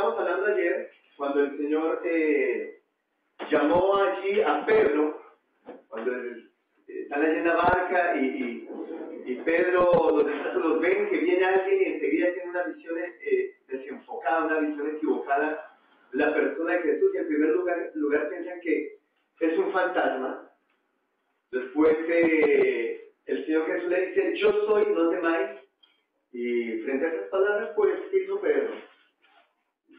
estábamos hablando ayer, cuando el Señor llamó allí a Pedro, cuando están allí en la barca y Pedro, los discípulos los ven que viene alguien y enseguida tiene una visión desenfocada, una visión equivocada, la persona de Jesús, y en primer lugar piensan que es un fantasma. Después el Señor Jesús le dice, yo soy, no temáis. Y frente a esas palabras, pues, ¿qué hizo Pedro?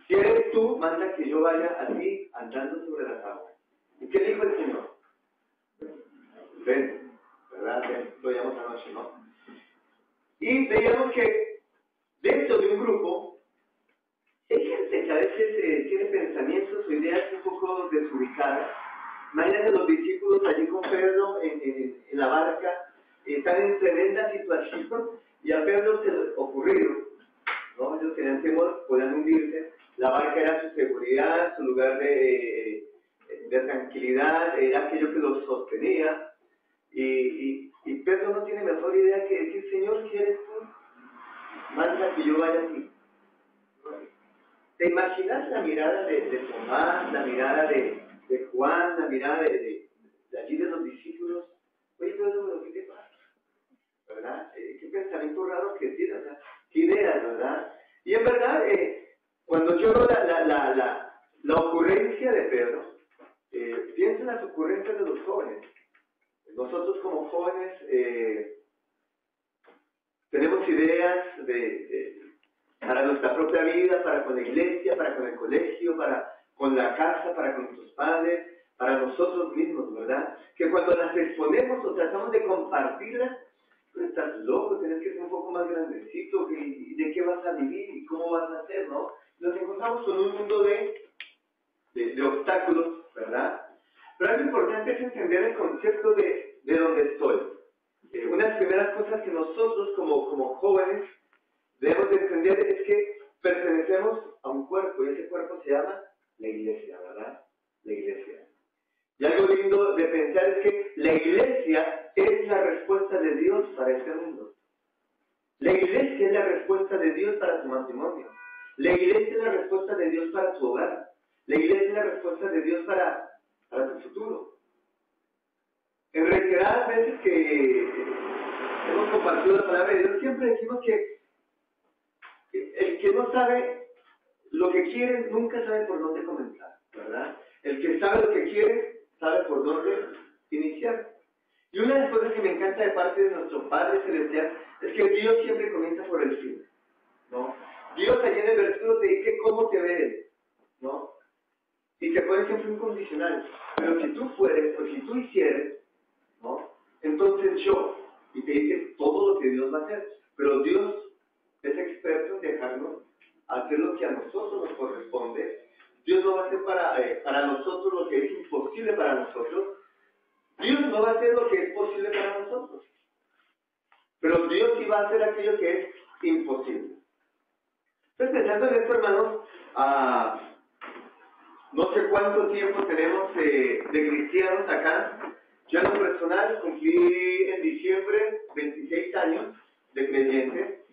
Si eres tú, manda que yo vaya a ti andando sobre las aguas. ¿Y qué dijo el Señor? Ven, ¿verdad? Lo llamamos anoche, ¿no? Y veíamos que dentro de un grupo, hay gente que a veces tiene pensamientos o ideas un poco desubicadas. Imagínense los discípulos allí con Pedro en la barca, están en tremenda situación, y a Pedro se les ocurrió, ¿no? Ellos tenían temor, podían hundirse, la barca era su seguridad, su lugar de tranquilidad, era aquello que los sostenía, y Pedro no tiene mejor idea que decir, Señor, ¿quieres tú? Manda que yo vaya a ti. ¿Te imaginas la mirada de Tomás, la mirada de Juan, la mirada de allí de los discípulos? Oye, Pedro, ¿qué te pasa? ¿Verdad? Qué pensamiento raro que tiene, o sea, qué ideas, ¿verdad? Y en verdad, cuando yo veo la ocurrencia de Pedro, pienso en las ocurrencias de los jóvenes. Nosotros como jóvenes tenemos ideas para nuestra propia vida, para con la iglesia, para con el colegio, para con la casa, para con nuestros padres, para nosotros mismos, ¿verdad? Que cuando las exponemos o tratamos de compartirlas, pues estás loco, tienes que ser un poco más grandecito, y de qué vas a vivir y cómo vas a hacer, ¿no? Nos encontramos con un mundo de obstáculos, ¿verdad? Pero algo importante es entender el concepto de dónde estoy. Una de las primeras cosas que nosotros como jóvenes debemos de entender es que pertenecemos a un cuerpo, y ese cuerpo se llama la iglesia, ¿verdad? La iglesia. Y algo lindo de pensar es que la iglesia es la respuesta de Dios para este mundo. La iglesia es la respuesta de Dios para tu matrimonio. La iglesia es la respuesta de Dios para tu hogar. La iglesia es la respuesta de Dios para tu futuro. En reiteradas veces que hemos compartido la palabra de Dios, siempre decimos que el que no sabe lo que quiere, nunca sabe por dónde comenzar, ¿verdad? El que sabe lo que quiere, sabe por dónde iniciar. Y una de las cosas que me encanta de parte de nuestro Padre Celestial es que Dios siempre comienza por el fin, ¿no? Dios allí en el versículo te dice cómo te ve Él, ¿no? Y te pone siempre un condicional. Pero si tú fueres, o si tú hicieres, ¿no? Entonces yo, y te dice todo lo que Dios va a hacer. Pero Dios es experto en dejarnos hacer lo que a nosotros nos corresponde. Dios no va a hacer para nosotros lo que es imposible para nosotros. Dios no va a hacer lo que es posible para nosotros. Pero Dios sí va a hacer aquello que es imposible. Entonces, pensando en esto, hermanos, no sé cuánto tiempo tenemos de cristianos acá. Yo en lo personal cumplí en diciembre 26 años de creyente.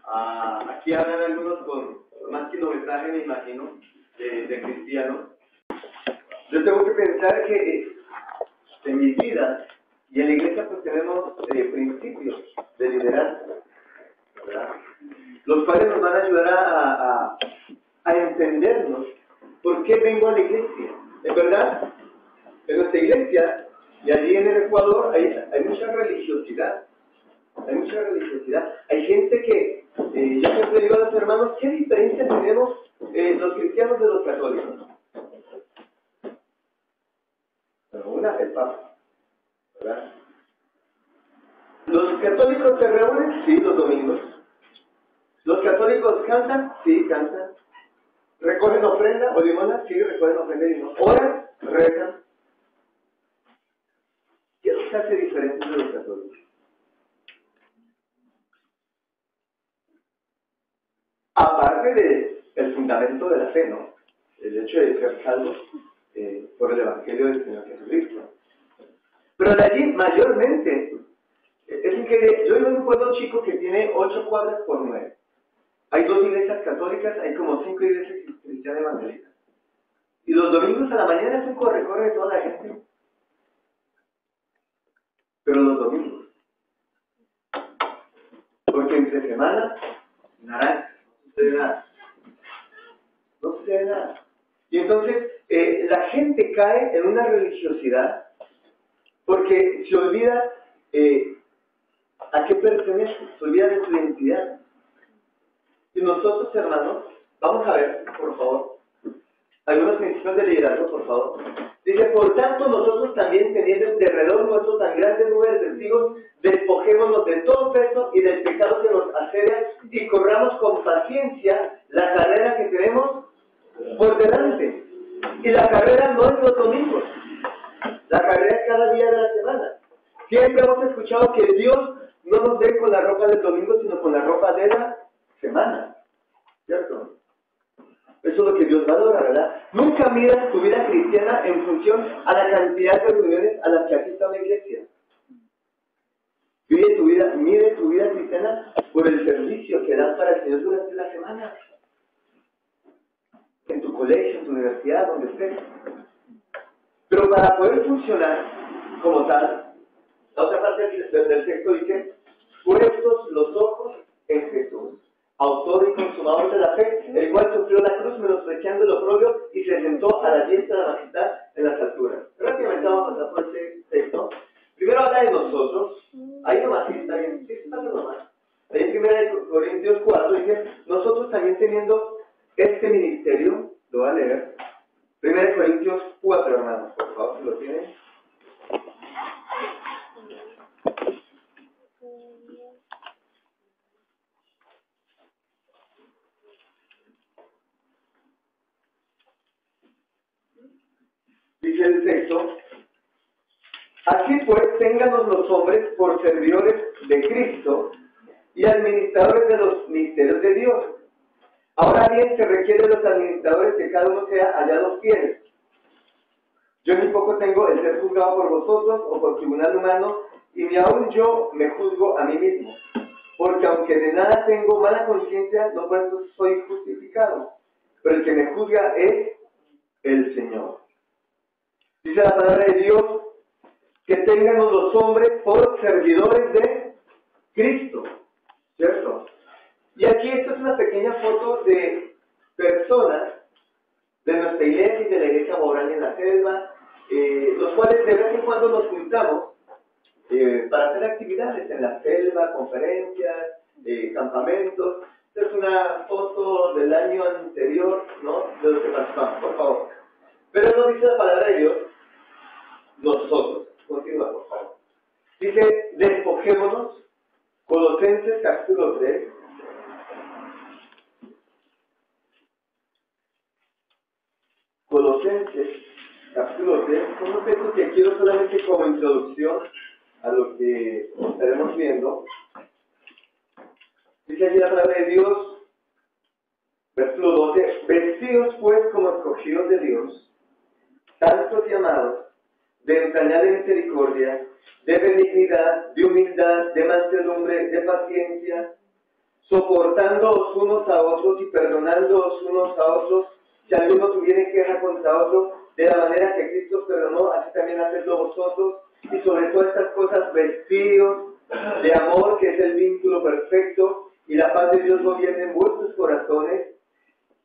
Aquí hablan algunos con más kilometraje, me imagino, de cristianos. Yo tengo que pensar que en mi vida y en la iglesia pues tenemos principios de liderazgo, ¿verdad? Los cuales nos van a ayudar a entendernos por qué vengo a la iglesia. Es verdad, en nuestra iglesia y allí en el Ecuador hay mucha religiosidad. Hay mucha religiosidad. Hay gente que, yo siempre digo a los hermanos, ¿qué diferencia tenemos los cristianos de los católicos? Pero una, el Papa, ¿verdad? ¿Los católicos se reúnen? Sí, los domingos. ¿Los católicos cantan? Sí, cantan. ¿Recogen ofrenda o limosna? Sí, recogen ofrenda y limosna. ¿Oran? Rezan. ¿Qué es lo que hace diferente de los católicos? Aparte del fundamento de la fe, ¿no? El hecho de ser salvos por el Evangelio del Señor Jesucristo. Pero de allí, mayormente, es increíble. Yo vivo en un pueblo chico que tiene 8 cuadras por 9. Hay 2 iglesias católicas, hay como 5 iglesias cristianas cristiana evangélica. Y los domingos a la mañana es un corre-corre de toda la gente. Pero los domingos. Porque entre semana, naranja, no sucede nada. No sucede nada. Y entonces la gente cae en una religiosidad porque se olvida a qué pertenece, se olvida de su identidad. Y nosotros, hermanos, vamos a ver, por favor, algunos principios de liderazgo, por favor. Dice, por tanto, nosotros también, teniendo en derredor nuestro tan grande nube de testigos, despojémonos de todo peso y del pecado que nos asedia y corramos con paciencia la carrera que tenemos por delante. Y la carrera no es los domingos, la carrera es cada día de la semana. Siempre hemos escuchado que Dios no nos ve con la ropa del domingo, sino con la ropa de la semana, ¿cierto? Eso es lo que Dios valora, ¿verdad? Nunca miras tu vida cristiana en función a la cantidad de reuniones a las que asista a una iglesia. Mire tu vida cristiana por el servicio que das para el Señor durante la semana. En tu colegio, en tu universidad, donde estés. Pero para poder funcionar como tal, la otra parte del texto dice, puestos los ojos en Jesús, autor y consumador de la fe, el cual sufrió la cruz menospreciando el oprobio y se sentó a la diestra de la majestad en las alturas. Rápidamente vamos a pasar por este texto. Primero habla de nosotros, ahí nomás, sí, está bien, sí, está bien nomás. Ahí en 1 Corintios 4 dice, nosotros también teniendo este ministerio, lo voy a leer, 1 Corintios 4, hermanos, por favor, si lo tienen. Dice el texto, así pues, ténganos los hombres por servidores de Cristo y administradores de los misterios de Dios. Ahora bien, se requiere de los administradores que cada uno sea hallados fieles. Yo ni poco tengo el ser juzgado por vosotros o por tribunal humano, y ni aun yo me juzgo a mí mismo. Porque aunque de nada tengo mala conciencia, no por eso soy justificado. Pero el que me juzga es el Señor. Dice la palabra de Dios, que tengan los hombres por servidores de Cristo. ¿Cierto? Y aquí esta es una pequeña foto de personas de nuestra iglesia y de la iglesia Moral en la Selva, los cuales de vez en cuando nos juntamos para hacer actividades en la selva, conferencias, campamentos. Esta es una foto del año anterior, ¿no? De lo que pasamos, por favor. Pero no dice la palabra de Dios, nosotros. Continúa, por favor. Dice, despojémonos, Colosenses capítulo 3. Colosenses capítulo 3, son un texto que quiero solamente como introducción a lo que estaremos viendo. Dice allí la palabra de Dios, versículo 12, vestidos pues como escogidos de Dios, santos y amados, de entrañable misericordia, de benignidad, de humildad, de mansedumbre, de paciencia, soportándoos unos a otros y perdonándoos unos a otros, si alguno tuviere queja contra otro, de la manera que Cristo perdonó, así también hacedlo vosotros, y sobre todas estas cosas vestidos de amor, que es el vínculo perfecto, y la paz de Dios gobierne en vuestros corazones,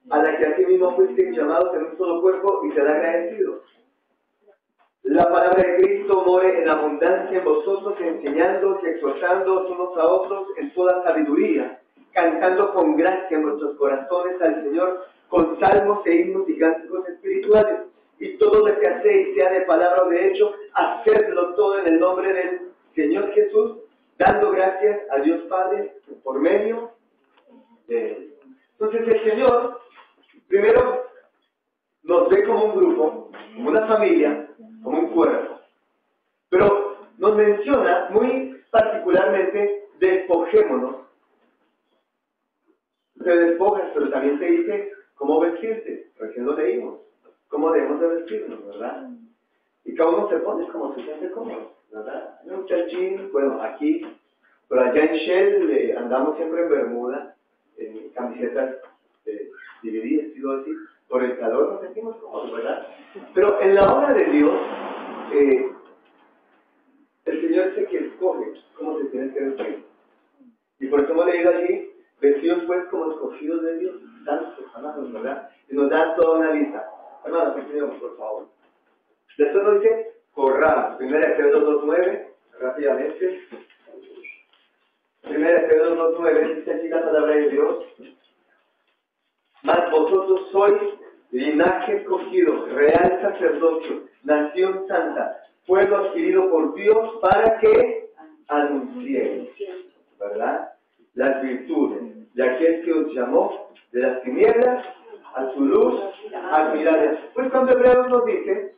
a la que asimismo fuisteis llamados en un solo cuerpo, y será agradecidos. La palabra de Cristo more en abundancia en vosotros, enseñándoos y exhortándoos unos a otros en toda sabiduría, cantando con gracia en vuestros corazones al Señor, con salmos e himnos y cánticos espirituales. Y todo lo que hacéis, sea de palabra o de hecho, hacedlo todo en el nombre del Señor Jesús, dando gracias a Dios Padre por medio de Él. Entonces el Señor, primero, nos ve como un grupo, como una familia, como un cuerpo. Pero nos menciona muy particularmente, despojémonos. Te despojas, pero también te dice cómo vestirte, recién lo leímos, cómo debemos de vestirnos, ¿verdad? Y cada uno se pone como se siente cómodo, ¿verdad? Un chachín, bueno, aquí, pero allá en Shell andamos siempre en bermuda, en camisetas divididas, digo así, por Pero en la obra de Dios, el Señor es el que escoge cómo se tiene que vestir. Y por eso hemos leído allí, vestidos pues como escogidos de Dios, santos, amados, ¿verdad? Y nos dan toda una lista. Hermanos, continuemos, por favor. Después nos dice, corramos. 1 Pedro 2:9, rápidamente. 1 Pedro 2:9, dice aquí la palabra de Dios. Mas vosotros sois linaje escogido, real sacerdocio, nación santa, pueblo adquirido por Dios para que anunciéis, ¿verdad?, las virtudes de aquel que os llamó de las tinieblas a su luz admirable. Pues cuando Hebreos nos dice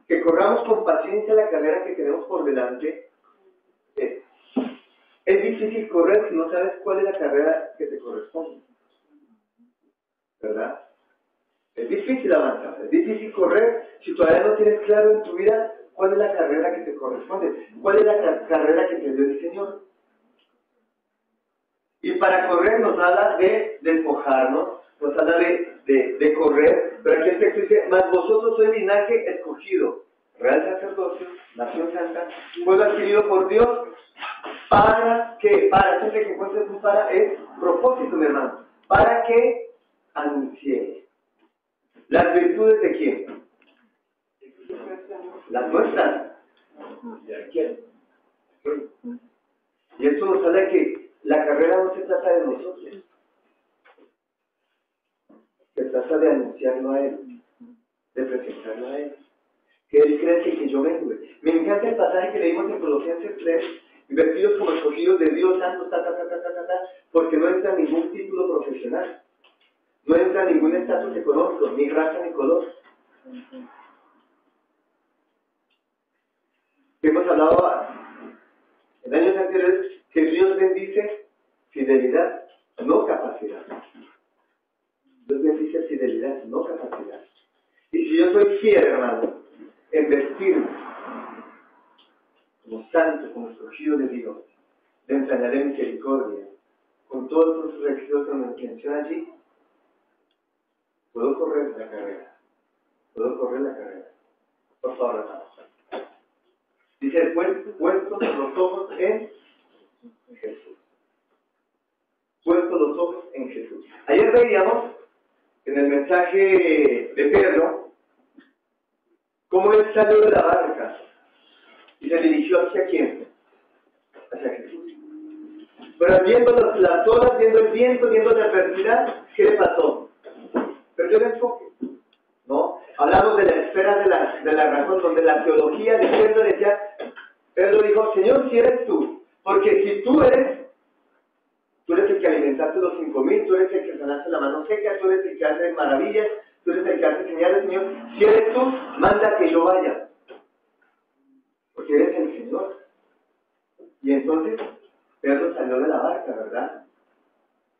que corramos con paciencia la carrera que tenemos por delante, es difícil correr si no sabes cuál es la carrera que te corresponde, ¿verdad? Es difícil avanzar, es difícil correr si todavía no tienes claro en tu vida cuál es la carrera que te corresponde, cuál es la carrera que te dio el Señor. Y para correr nos habla de despojarnos, nos habla de correr, pero aquí el texto dice, mas vosotros sois linaje escogido, real sacerdocio, nación santa, pueblo adquirido por Dios, para que, siempre que encuentres un para, es propósito, mi hermano, para que anunciéis. ¿Las virtudes de quién? Las nuestras. ¿De quién? Y esto nos habla de que la carrera no se trata de nosotros. Se trata de anunciarlo a Él, de presentarlo a Él. Que Él crece y que yo vengo. Me encanta el pasaje que leímos en Colosenses 3, vestidos como escogidos de Dios, santos, porque no entra ningún título profesional. No entra ningún estatus económico, ni raza, ni color. Hemos hablado en años anteriores que Dios bendice fidelidad, no capacidad. Dios bendice fidelidad, no capacidad. Y si yo soy fiel, hermano, en vestirme como santo, como escogido de Dios, le entrañaré misericordia, con todos los requisitos que me menciona allí, puedo correr la carrera. Puedo correr la carrera. Por favor, hermanos. Dice, puestos los ojos en Jesús. Puestos los ojos en Jesús. Ayer veíamos en el mensaje de Pedro cómo él salió de la barca y se dirigió hacia quién, hacia Jesús. Pero viendo las olas, viendo el viento, viendo la adversidad, ¿qué le pasó? Perdió el enfoque, ¿no? Hablamos de la esfera de la razón, donde la teología de Pedro decía, Pedro dijo, Señor, si eres tú, porque si tú eres el que alimentaste los 5,000, tú eres el que sanaste la mano seca, tú eres el que hace maravillas, tú eres el que hace señales, Señor, si eres tú, manda que yo vaya, porque eres el Señor. Y entonces, Pedro salió de la barca, ¿verdad?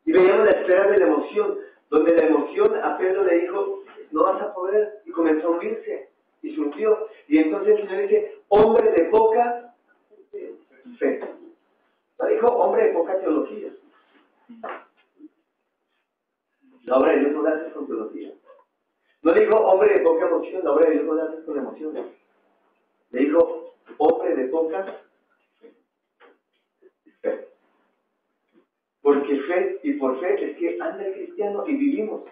Y veíamos la esfera de la emoción, donde la emoción a Pedro le dijo, no vas a poder, y comenzó a hundirse, y se hundió. Y entonces el Señor dice, hombre de poca fe. No dijo hombre de poca teología. La obra de Dios no la haces con teología. No dijo hombre de poca emoción, la obra de Dios no la haces con emociones. Le dijo hombre de poca fe. Porque fe y por fe es que anda el cristiano y vivimos,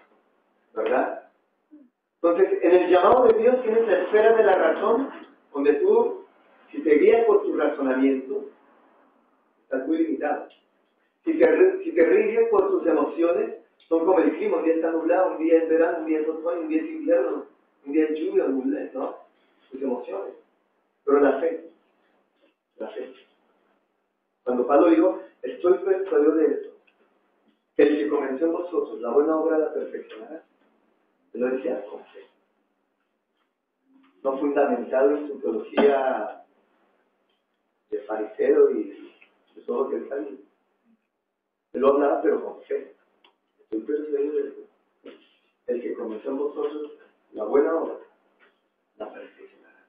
¿verdad? Entonces, en el llamado de Dios tienes la esfera de la razón, donde tú, si te guías por tu razonamiento, estás muy limitado. Si te riges por tus emociones, son como el clima, un día está nublado, un día es verano, un día es otoño, un día es invierno, un día es lluvia, ¿no? Tus emociones. Pero la fe. Cuando Pablo dijo, estoy persuadido de esto, que el que comenzó en vosotros la buena obra la perfeccionará. Él lo decía con fe. No fundamentado en su teología de fariseo y de todo lo que él sabía. Él lo hablaba, pero con fe. Estoy persuadido de esto. El que comenzó en vosotros la buena obra la perfeccionará.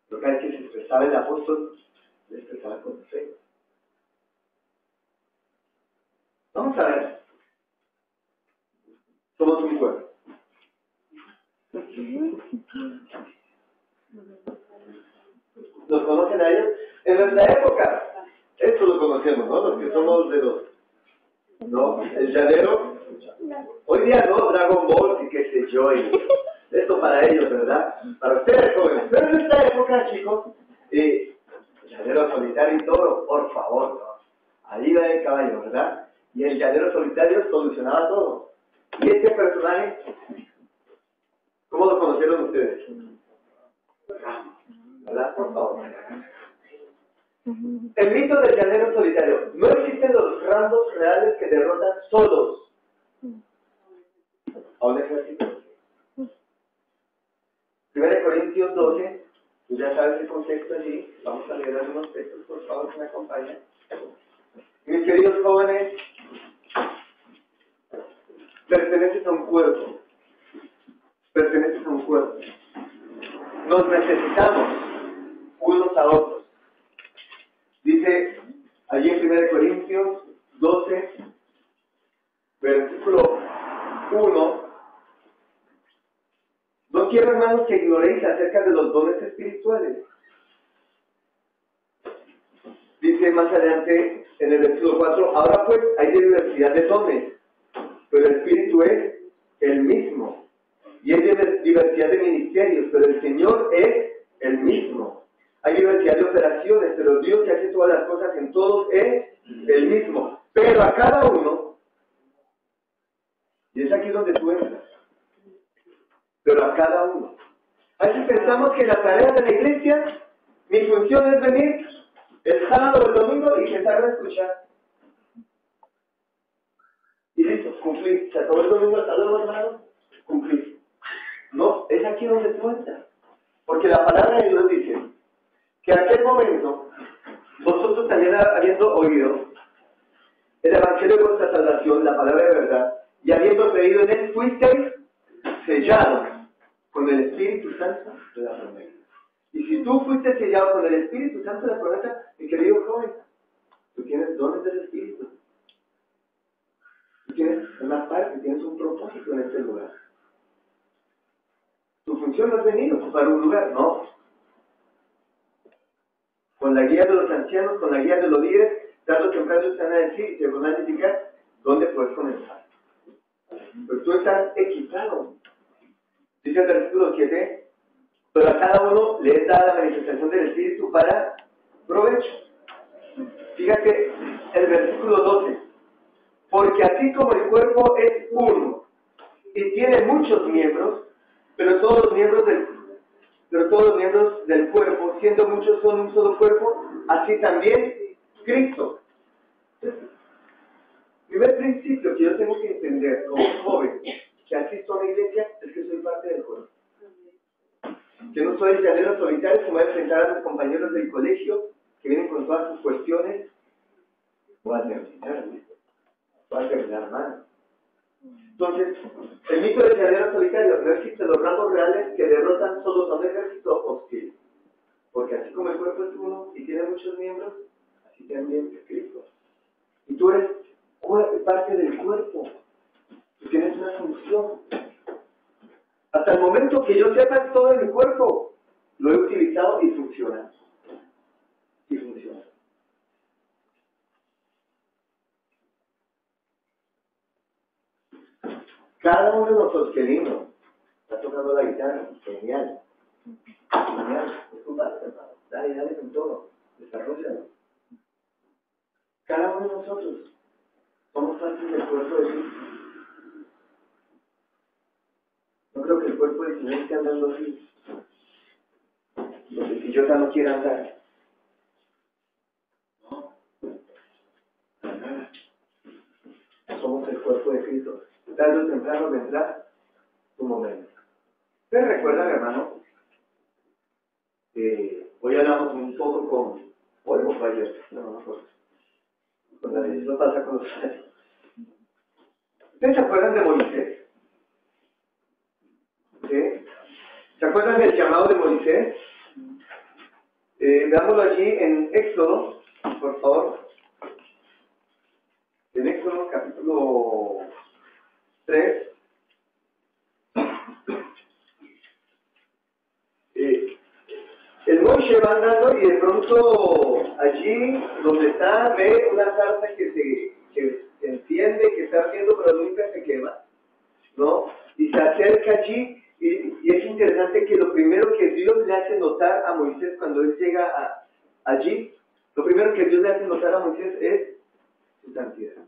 Lo que hay que se expresaba el apóstol, le expresaba con fe. Vamos a ver. Somos un cuerpo. nuestra época. Esto lo conocemos, ¿no? Los que somos de los... ¿No? El llanero. Hoy día no, Dragon Ball y qué sé yo. Y esto para ellos, ¿verdad? Para ustedes, jóvenes. Pero en esta época, chicos, el llanero solitario y todo, por favor, ¿no? Ahí va el caballo, ¿verdad? Y el llanero solitario solucionaba todo. Y este personaje, ¿cómo lo conocieron ustedes? ¿Verdad? Por favor. El mito del llanero solitario. No existen los Rambos reales que derrotan solos a un ejército. 1 Corintios 12, tú ya sabes el contexto allí. Vamos a leer algunos textos, por favor, que me acompañen. Mis queridos jóvenes, perteneces a un cuerpo. Perteneces a un cuerpo. Nos necesitamos unos a otros. Dice allí en 1 Corintios 12, versículo 1, no quiero, hermanos, que ignoréis acerca de los dones espirituales. Dice más adelante en el versículo 4, ahora pues hay diversidad de dones, pero el Espíritu es el mismo. Y hay diversidad de ministerios, pero el Señor es el mismo. Hay diversidad de operaciones, pero Dios que hace todas las cosas en todos es el mismo. Pero a cada uno, y es aquí donde tú entras, pero a cada uno. A veces pensamos que la tarea de la iglesia, mi función es venir el sábado o el domingo y sentarme a escuchar. Y listo, cumplir. Se acabó el domingo hasta luego, hermano, cumplir. No, es aquí donde tú entras. Porque la palabra de Dios dice que en aquel momento, vosotros también habiendo oído el evangelio de vuestra salvación, la palabra de verdad, y habiendo creído en él, fuisteis sellados con el Espíritu Santo de la promesa. Y si tú fuiste sellado con el Espíritu Santo de la promesa, mi querido joven, tú tienes dones del Espíritu. Tú tienes una parte, tienes un propósito en este lugar. Tu función no es venir a ocupar un lugar, no. Con la guía de los ancianos, con la guía de los líderes, tarde o temprano te van a decir y te van a indicar dónde puedes comenzar. Pero tú estás equipado. Dice el versículo 7, pero a cada uno le es dada la manifestación del Espíritu para provecho. Fíjate el versículo 12, porque así como el cuerpo es uno y tiene muchos miembros, pero todos los miembros del cuerpo, siendo muchos, son un solo cuerpo, así también Cristo. Entonces, primer principio que yo tengo que entender como joven que asisto a la iglesia es que soy parte del cuerpo. Que no soy llanero solitario que me voy a enfrentar a los compañeros del colegio que vienen con todas sus cuestiones. Voy a terminar mal. Entonces, el mito del llanero solitario, no existen los rangos reales que derrotan solos a un ejército hostil. Porque así como el cuerpo es uno y tiene muchos miembros, así también es Cristo. Y tú eres parte del cuerpo. Tú tienes una función. Hasta el momento que yo sepa todo en mi cuerpo, lo he utilizado y funciona. Y funciona. Cada uno de nosotros, qué lindo, está tocando la guitarra, genial. Genial, es tu parte, hermano. Dale con todo, desarrollalo. Cada uno de nosotros somos parte del cuerpo de Cristo. No creo que el cuerpo de Cristo esté andando así. Porque si yo ya no quiero andar. No, para nada. Somos el cuerpo de Cristo. Tarde o temprano vendrá tu momento. ¿Ustedes recuerdan, hermano? Hoy hablamos un poco hoy o fue ayer, no, con la eso pasa con ustedes. ¿Ustedes se acuerdan de Moisés? ¿Sí? ¿Se acuerdan del llamado de Moisés? Veámoslo allí en Éxodo, por favor. En Éxodo capítulo 3. El Moshe que va andando y de pronto allí donde está ve una zarza que se enciende, que está ardiendo, pero nunca se quema, ¿no? Y se acerca allí y es interesante que lo primero que Dios le hace notar a Moisés cuando él llega allí, lo primero que Dios le hace notar a Moisés es su santidad.